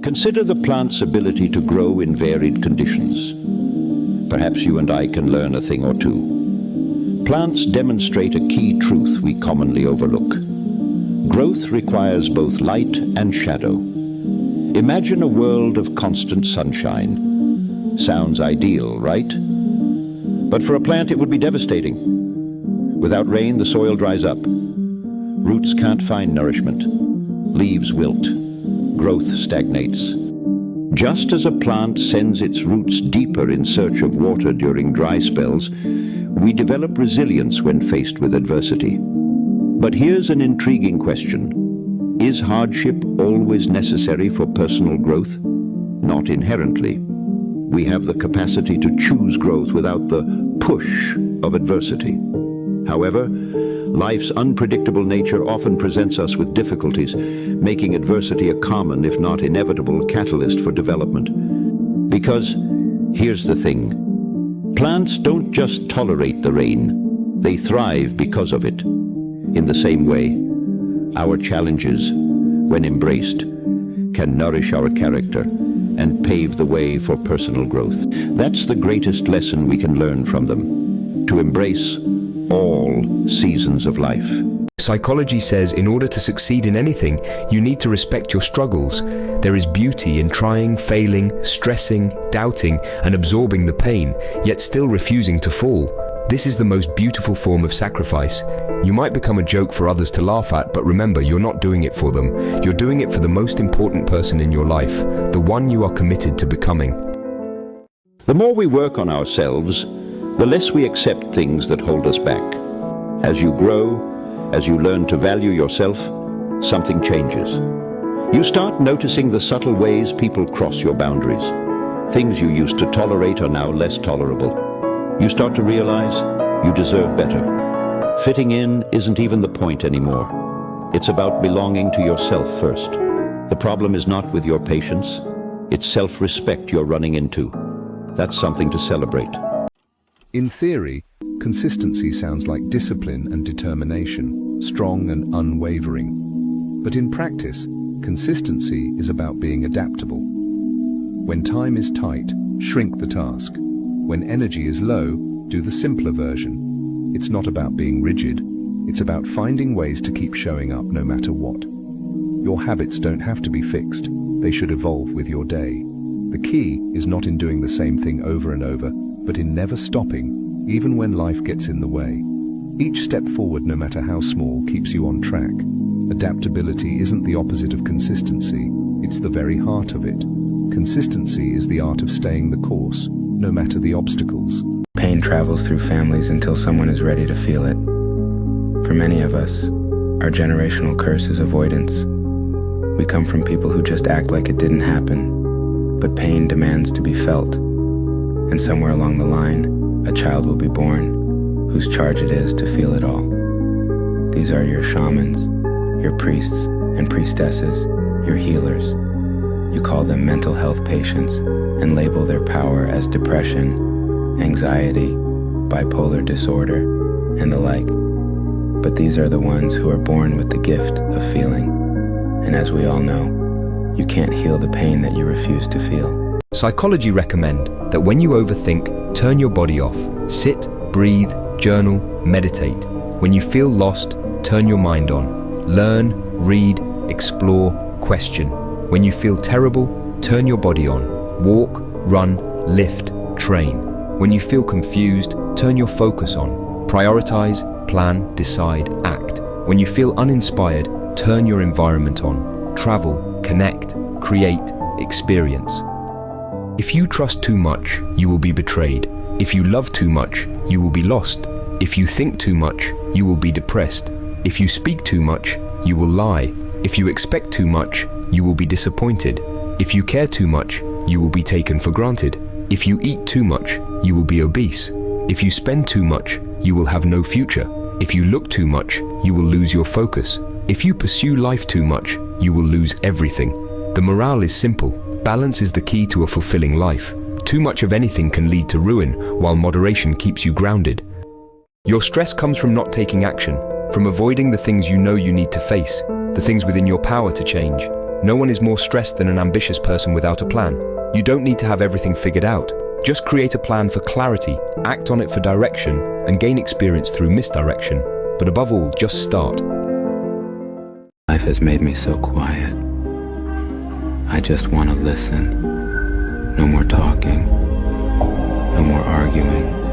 Consider the plant's ability to grow in varied conditions. Perhaps you and I can learn a thing or two. Plants demonstrate a key truth we commonly overlook. Growth requires both light and shadow. Imagine a world of constant sunshine. Sounds ideal, right? But for a plant it would be devastating. Without rain, the soil dries up. Roots can't find nourishment. Leaves wilt. Growth stagnates. Just as a plant sends its roots deeper in search of water during dry spells, we develop resilience when faced with adversity. But here's an intriguing question. Is hardship always necessary for personal growth? Not inherently. We have the capacity to choose growth without the push of adversity. However, life's unpredictable nature often presents us with difficulties, making adversity a common, if not inevitable, catalyst for development. Because, here's the thing, plants don't just tolerate the rain, they thrive because of it. In the same way, our challenges, when embraced, can nourish our character and pave the way for personal growth. That's the greatest lesson we can learn from them, to embrace all seasons of life. Psychology says in order to succeed in anything, you need to respect your struggles. There is beauty in trying, failing, stressing, doubting, and absorbing the pain, yet still refusing to fall. This is the most beautiful form of sacrifice. You might become a joke for others to laugh at, but remember, you're not doing it for them. You're doing it for the most important person in your life, the one you are committed to becoming. The more we work on ourselves, the less we accept things that hold us back. As you grow, as you learn to value yourself, something changes. You start noticing the subtle ways people cross your boundaries. Things you used to tolerate are now less tolerable. You start to realize you deserve better. Fitting in isn't even the point anymore. It's about belonging to yourself first. The problem is not with your patience, it's self-respect you're running into. That's something to celebrate. In theory, consistency sounds like discipline and determination, strong and unwavering. But in practice, consistency is about being adaptable. When time is tight, shrink the task. When energy is low, do the simpler version. It's not about being rigid, it's about finding ways to keep showing up no matter what. Your habits don't have to be fixed, they should evolve with your day. The key is not in doing the same thing over and over, but in never stopping, even when life gets in the way. Each step forward, no matter how small, keeps you on track. Adaptability isn't the opposite of consistency, it's the very heart of it. Consistency is the art of staying the course, no matter the obstacles. Pain travels through families until someone is ready to feel it. For many of us, our generational curse is avoidance. We come from people who just act like it didn't happen, but pain demands to be felt. And somewhere along the line, a child will be born whose charge it is to feel it all. These are your shamans, your priests and priestesses, your healers. You call them mental health patients and label their power as depression, anxiety, bipolar disorder, and the like. But these are the ones who are born with the gift of feeling. And as we all know, you can't heal the pain that you refuse to feel. Psychology recommend that when you overthink, turn your body off. Sit, breathe, journal, meditate. When you feel lost, turn your mind on. Learn, read, explore, question. When you feel terrible, turn your body on. Walk, run, lift, train. When you feel confused, turn your focus on. Prioritize, plan, decide, act. When you feel uninspired, turn your environment on. Travel, connect, create, experience. If you trust too much, you will be betrayed. If you love too much, you will be lost. If you think too much, you will be depressed. If you speak too much, you will lie. If you expect too much, you will be disappointed. If you care too much, you will be taken for granted. If you eat too much, you will be obese. If you spend too much, you will have no future. If you look too much, you will lose your focus. If you pursue life too much, you will lose everything. The morale is simple. Balance is the key to a fulfilling life. Too much of anything can lead to ruin, while moderation keeps you grounded. Your stress comes from not taking action, from avoiding the things you know you need to face, the things within your power to change. No one is more stressed than an ambitious person without a plan. You don't need to have everything figured out. Just create a plan for clarity, act on it for direction, and gain experience through misdirection. But above all, just start. Life has made me so quiet. I just want to listen. No more talking. No more arguing.